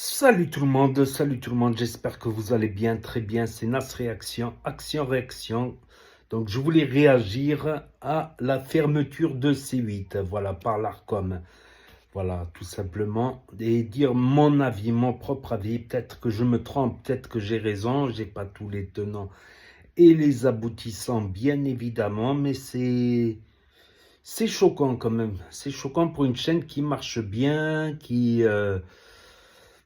Salut tout le monde, j'espère que vous allez bien, très bien, c'est Nas Réaction, Réaction. Donc je voulais réagir à la fermeture de C8, voilà, par l'Arcom. Voilà, tout simplement, et dire mon avis, mon propre avis. Peut-être que je me trompe, peut-être que j'ai raison, j'ai pas tous les tenants et les aboutissants, bien évidemment, mais c'est choquant quand même. C'est choquant pour une chaîne qui marche bien,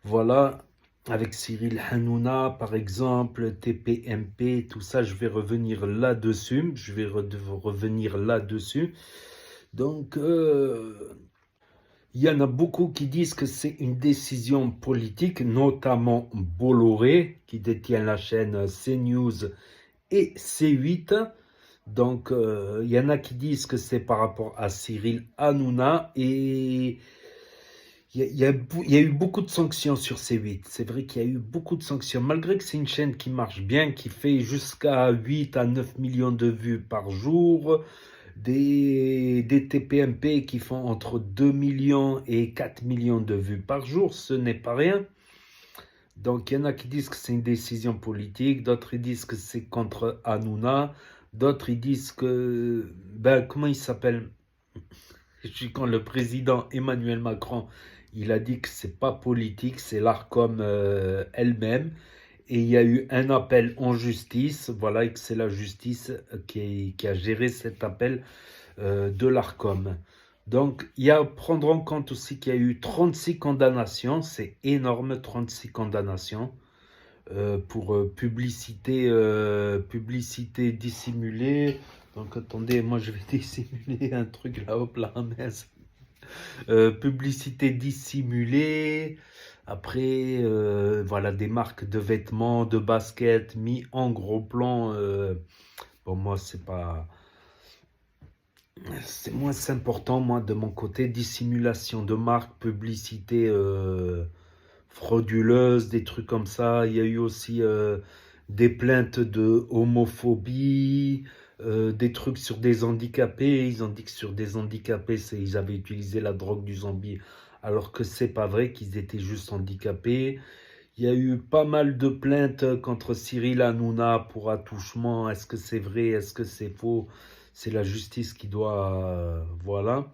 voilà, avec Cyril Hanouna, par exemple, TPMP, tout ça, je vais revenir là-dessus. Revenir là-dessus. Donc, il y en a beaucoup qui disent que c'est une décision politique, notamment Bolloré, qui détient la chaîne CNews et C8. Donc, il y en a qui disent que c'est par rapport à Cyril Hanouna et il y a eu beaucoup de sanctions sur C8. C'est vrai qu'il y a eu beaucoup de sanctions. Malgré que c'est une chaîne qui marche bien, qui fait jusqu'à 8 à 9 millions de vues par jour, des TPMP qui font entre 2 millions et 4 millions de vues par jour, ce n'est pas rien. Donc il y en a qui disent que c'est une décision politique, d'autres ils disent que c'est contre Hanouna, d'autres ils disent que, ben comment il s'appelle? Quand le président Emmanuel Macron, il a dit que c'est pas politique, c'est l'Arcom elle-même. Et il y a eu un appel en justice, voilà, et que c'est la justice qui a géré cet appel de l'Arcom. Donc, il y a à prendre en compte aussi qu'il y a eu 36 condamnations, c'est énorme, 36 condamnations pour publicité dissimulée. Donc, attendez, moi je vais dissimuler un truc là, hop là, mince. Publicité dissimulée. Après, voilà, des marques de vêtements, de baskets mis en gros plan. Bon, moi, c'est moins important, moi, de mon côté. Dissimulation de marques, publicité frauduleuse, des trucs comme ça. Il y a eu aussi des plaintes de homophobie, des trucs sur des handicapés. Ils ont dit que sur des handicapés, ils avaient utilisé la drogue du zombie, alors que c'est pas vrai, qu'ils étaient juste handicapés. Il y a eu pas mal de plaintes contre Cyril Hanouna pour attouchement. Est-ce que c'est vrai? Est-ce que c'est faux? C'est la justice qui doit... voilà.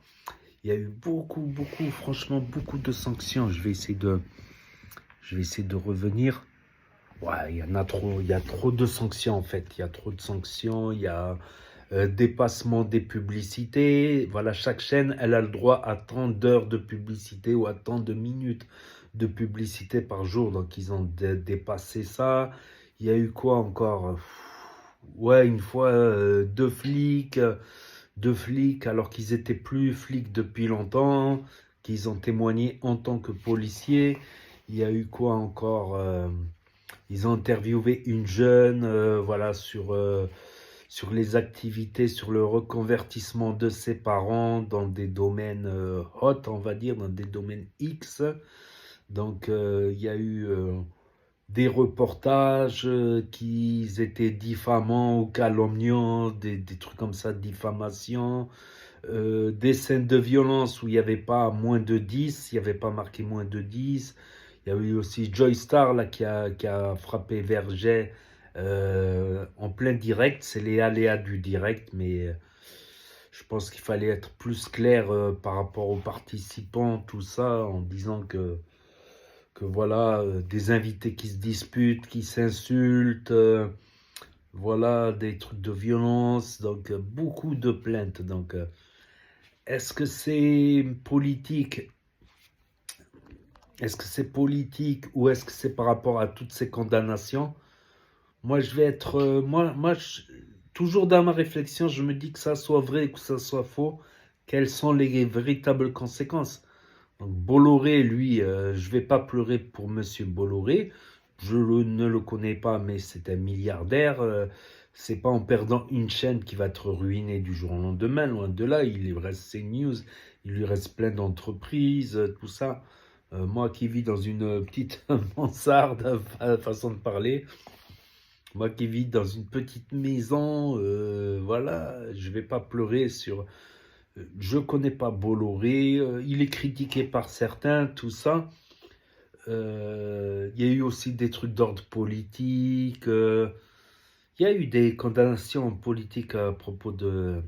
Il y a eu beaucoup, franchement, beaucoup de sanctions. Je vais essayer de revenir. Ouais, il y en a trop. Il y a trop de sanctions, en fait. Il y a trop de sanctions. Il y a dépassement des publicités. Voilà, chaque chaîne, elle a le droit à tant d'heures de publicité ou à tant de minutes de publicité par jour. Donc, ils ont dépassé ça. Il y a eu quoi encore? Ouais, une fois, deux flics, alors qu'ils étaient plus flics depuis longtemps, qu'ils ont témoigné en tant que policiers. Il y a eu quoi encore? Ils ont interviewé une jeune, voilà, sur les activités, sur le reconvertissement de ses parents dans des domaines hot, on va dire, dans des domaines X. Donc, il y a eu des reportages qui étaient diffamants ou calomniants, des trucs comme ça, diffamation, des scènes de violence où il n'y avait pas moins de 10, il n'y avait pas marqué moins de 10. Il y a eu aussi Joy Star là, qui a frappé Verget en plein direct. C'est les aléas du direct, mais je pense qu'il fallait être plus clair par rapport aux participants, tout ça, en disant que voilà, des invités qui se disputent, qui s'insultent, voilà, des trucs de violence, donc beaucoup de plaintes. Donc, est-ce que c'est politique? Est-ce que c'est politique ou est-ce que c'est par rapport à toutes ces condamnations? Moi, je vais être, toujours dans ma réflexion, je me dis que ça soit vrai ou que ça soit faux. Quelles sont les véritables conséquences? Donc Bolloré, lui, je vais pas pleurer pour Monsieur Bolloré. Ne le connais pas, mais c'est un milliardaire. C'est pas en perdant une chaîne qui va être ruiné du jour au lendemain. Loin de là, il lui reste CNews, il lui reste plein d'entreprises, tout ça. Moi qui vis dans une petite mansarde, façon de parler, moi qui vis dans une petite maison, voilà, je vais pas pleurer sur. Je connais pas Bolloré, il est critiqué par certains, tout ça. Il y a eu aussi des trucs d'ordre politique. Il y a eu des condamnations politiques à propos de...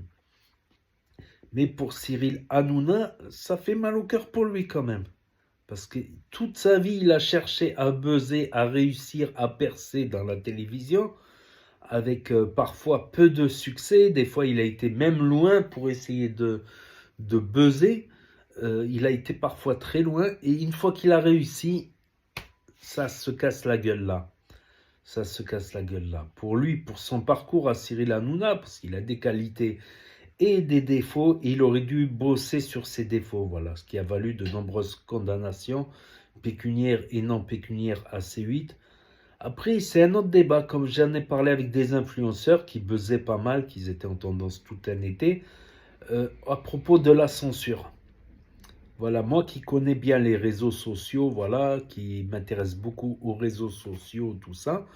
Mais pour Cyril Hanouna, ça fait mal au cœur pour lui quand même. Parce que toute sa vie, il a cherché à buzzer, à réussir, à percer dans la télévision, avec parfois peu de succès. Des fois, il a été même loin pour essayer de buzzer. Il a été parfois très loin. Et une fois qu'il a réussi, ça se casse la gueule là. Ça se casse la gueule là. Pour lui, pour son parcours à Cyril Hanouna, parce qu'il a des qualités et des défauts, il aurait dû bosser sur ses défauts, voilà, ce qui a valu de nombreuses condamnations pécuniaires et non pécuniaires à C8. Après, c'est un autre débat, comme j'en ai parlé avec des influenceurs qui buzzaient pas mal, qui étaient en tendance tout un été, à propos de la censure. Voilà, moi qui connais bien les réseaux sociaux, voilà, qui m'intéresse beaucoup aux réseaux sociaux, tout ça,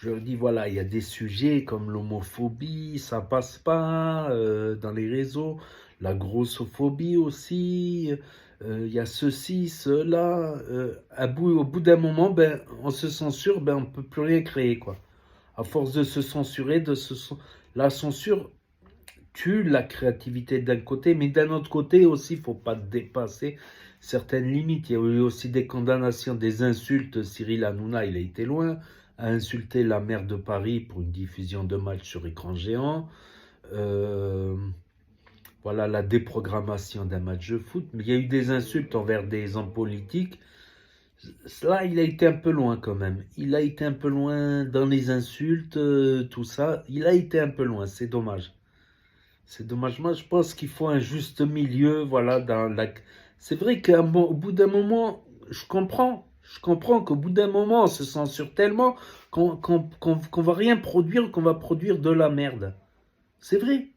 je leur dis, voilà, il y a des sujets comme l'homophobie, ça passe pas dans les réseaux, la grossophobie aussi, il y a ceci, cela. Au bout d'un moment, ben, on se censure, ben, on ne peut plus rien créer, quoi. À force de se censurer, la censure tue la créativité d'un côté, mais d'un autre côté aussi, il ne faut pas dépasser certaines limites. Il y a eu aussi des condamnations, des insultes. Cyril Hanouna, il a été loin, a insulté la maire de Paris pour une diffusion de match sur écran géant. Voilà la déprogrammation d'un match de foot. Mais il y a eu des insultes envers des hommes politiques. Là, il a été un peu loin quand même. Il a été un peu loin dans les insultes, tout ça. Il a été un peu loin, c'est dommage. C'est dommage. Moi, je pense qu'il faut un juste milieu, voilà, C'est vrai qu'au bout d'un moment, je comprends. Je comprends qu'au bout d'un moment, on se censure tellement qu'on va rien produire, qu'on va produire de la merde. C'est vrai.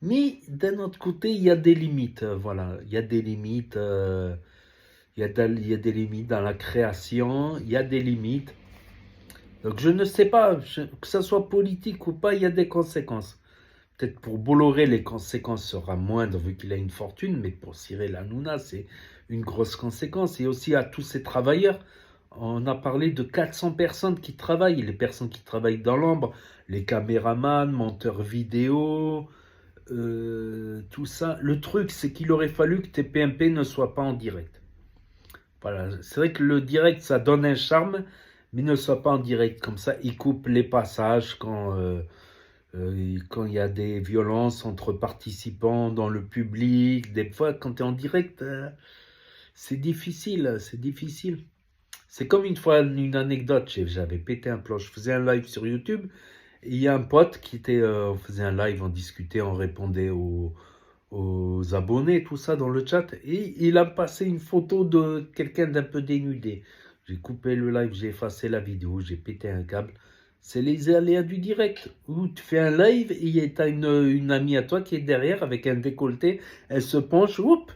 Mais d'un autre côté, il y a des limites, voilà. Il y a des limites, il y a des limites dans la création, il y a des limites. Donc je ne sais pas, que ça soit politique ou pas, il y a des conséquences. Peut-être pour Bolloré, les conséquences seront moindres vu qu'il a une fortune, mais pour Cyril Hanouna, c'est une grosse conséquence. Et aussi à tous ces travailleurs, on a parlé de 400 personnes qui travaillent, les personnes qui travaillent dans l'ombre, les caméramans, monteurs vidéo, tout ça. Le truc, c'est qu'il aurait fallu que TPMP ne soit pas en direct. Voilà, c'est vrai que le direct, ça donne un charme, mais ne soit pas en direct. Comme ça, il coupe les passages quand il y a des violences entre participants dans le public. Des fois, quand tu es en direct, c'est difficile, c'est difficile. C'est comme une fois, une anecdote, j'avais pété un plomb. Je faisais un live sur YouTube, et il y a un pote qui était, on faisait un live, on discutait, on répondait aux abonnés, tout ça dans le chat, et il a passé une photo de quelqu'un d'un peu dénudé. J'ai coupé le live, j'ai effacé la vidéo, j'ai pété un câble. C'est les aléas du direct, où tu fais un live et tu as une amie à toi qui est derrière avec un décolleté, elle se penche, oups,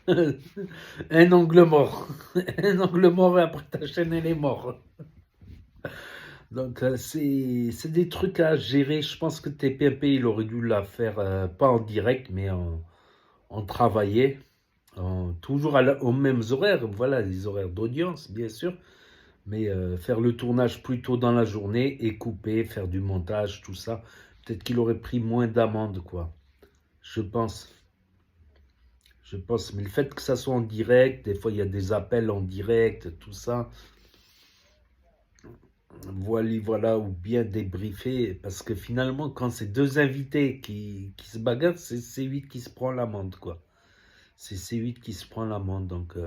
un angle mort. Un angle mort et après ta chaîne elle est morte. Donc c'est des trucs à gérer. Je pense que TPMP il aurait dû la faire pas en direct mais en travailler. Toujours aux mêmes horaires, voilà, les horaires d'audience bien sûr. Mais faire le tournage plus tôt dans la journée et couper, faire du montage, tout ça. Peut-être qu'il aurait pris moins d'amende, quoi. Je pense. Je pense. Mais le fait que ça soit en direct, des fois il y a des appels en direct, tout ça. Voilà, voilà, ou bien débriefer. Parce que finalement, quand c'est deux invités qui se bagarrent, c'est C8 qui se prend l'amende, quoi. C'est C8 qui se prend l'amende. Donc,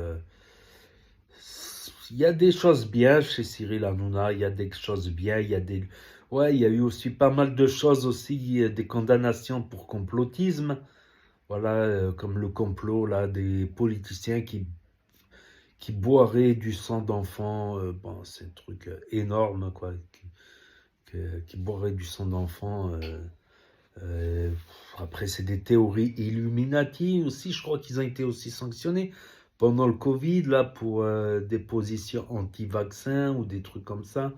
il y a des choses bien chez Cyril Hanouna, il y a des choses bien, il y a des... Ouais, il y a eu aussi pas mal de choses aussi, des condamnations pour complotisme. Voilà, comme le complot là, des politiciens qui boiraient du sang d'enfant. Bon, c'est un truc énorme, quoi. Qui boiraient du sang d'enfant. Euh, Après, c'est des théories Illuminati aussi. Je crois qu'ils ont été aussi sanctionnés pendant le Covid, là, pour des positions anti-vaccins ou des trucs comme ça.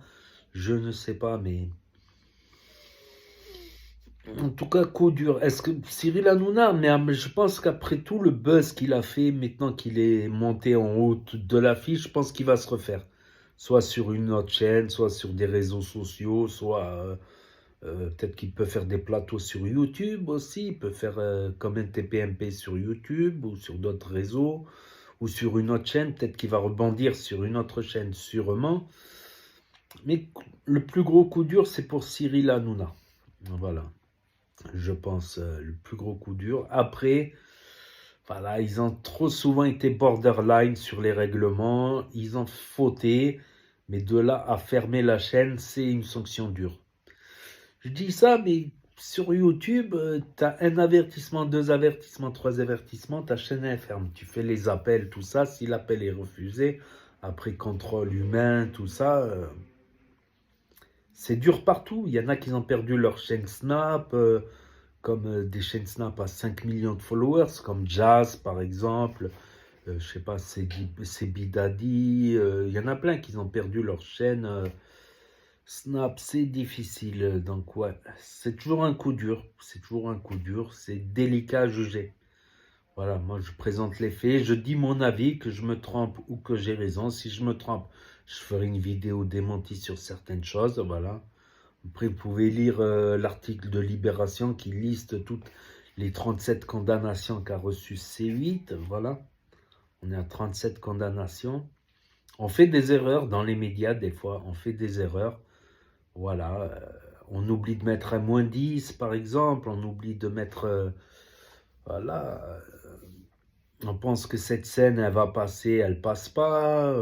Je ne sais pas, mais En tout cas, coup dur. Est-ce que Cyril Hanouna, mais je pense qu'après tout le buzz qu'il a fait, maintenant qu'il est monté en haut de l'affiche, je pense qu'il va se refaire. Soit sur une autre chaîne, soit sur des réseaux sociaux, soit peut-être qu'il peut faire des plateaux sur YouTube aussi. Il peut faire comme un TPMP sur YouTube ou sur d'autres réseaux ou sur une autre chaîne. Peut-être qu'il va rebondir sur une autre chaîne, sûrement. Mais le plus gros coup dur, c'est pour Cyril Hanouna. Voilà. Je pense, le plus gros coup dur. Après, voilà, ils ont trop souvent été borderline sur les règlements, ils ont fauté, mais de là à fermer la chaîne, c'est une sanction dure. Je dis ça, mais sur YouTube, tu as un avertissement, deux avertissements, trois avertissements, ta chaîne est ferme. Tu fais les appels, tout ça, si l'appel est refusé, après contrôle humain, tout ça, c'est dur partout. Il y en a qui ont perdu leur chaîne Snap, comme des chaînes Snap à 5 millions de followers, comme Jazz par exemple, je sais pas, c'est Bidadi, il y en a plein qui ont perdu leur chaîne Snap, c'est difficile, donc ouais, c'est toujours un coup dur, c'est délicat à juger. Voilà, moi je présente les faits, je dis mon avis, que je me trompe ou que j'ai raison. Si je me trompe, je ferai une vidéo démentie sur certaines choses, voilà. Après, vous pouvez lire l'article de Libération qui liste toutes les 37 condamnations qu'a reçues C8. Voilà, on est à 37 condamnations. On fait des erreurs dans les médias, des fois, on fait des erreurs. Voilà, on oublie de mettre un -10, par exemple. On oublie de mettre... voilà, on pense que cette scène, elle va passer, elle passe pas.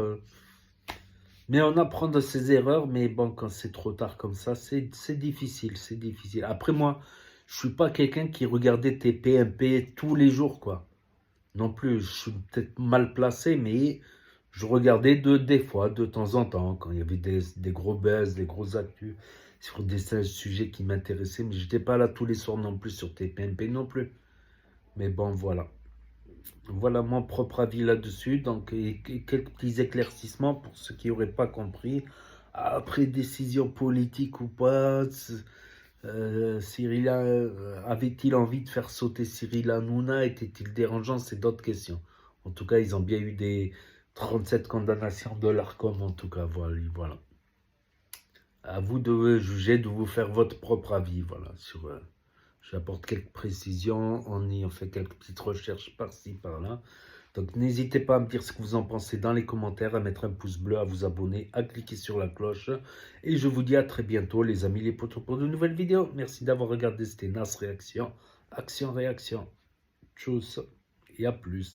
Mais on apprend de ses erreurs, mais bon, quand c'est trop tard comme ça, c'est difficile, c'est difficile. Après moi, je suis pas quelqu'un qui regardait tes PMP tous les jours, quoi. Non plus, je suis peut-être mal placé, mais je regardais des fois, de temps en temps, quand il y avait des gros buzz, des gros actus sur des sujets qui m'intéressaient, mais j'étais pas là tous les soirs non plus sur tes PMP non plus. Mais bon, voilà. Voilà mon propre avis là-dessus. Donc, quelques petits éclaircissements pour ceux qui n'auraient pas compris. Après, décision politique ou pas, Cyril avait-il envie de faire sauter Cyril Hanouna? Était-il dérangeant? C'est d'autres questions. En tout cas, ils ont bien eu des 37 condamnations de l'ARCOM, en tout cas. Voilà. À vous de juger, de vous faire votre propre avis. Voilà. J'apporte quelques précisions en ayant fait quelques petites recherches par-ci, par-là. Donc n'hésitez pas à me dire ce que vous en pensez dans les commentaires, à mettre un pouce bleu, à vous abonner, à cliquer sur la cloche. Et je vous dis à très bientôt les amis, les potos, pour de nouvelles vidéos. Merci d'avoir regardé, c'était Nas Réaction, Action Réaction. Tchuss et à plus.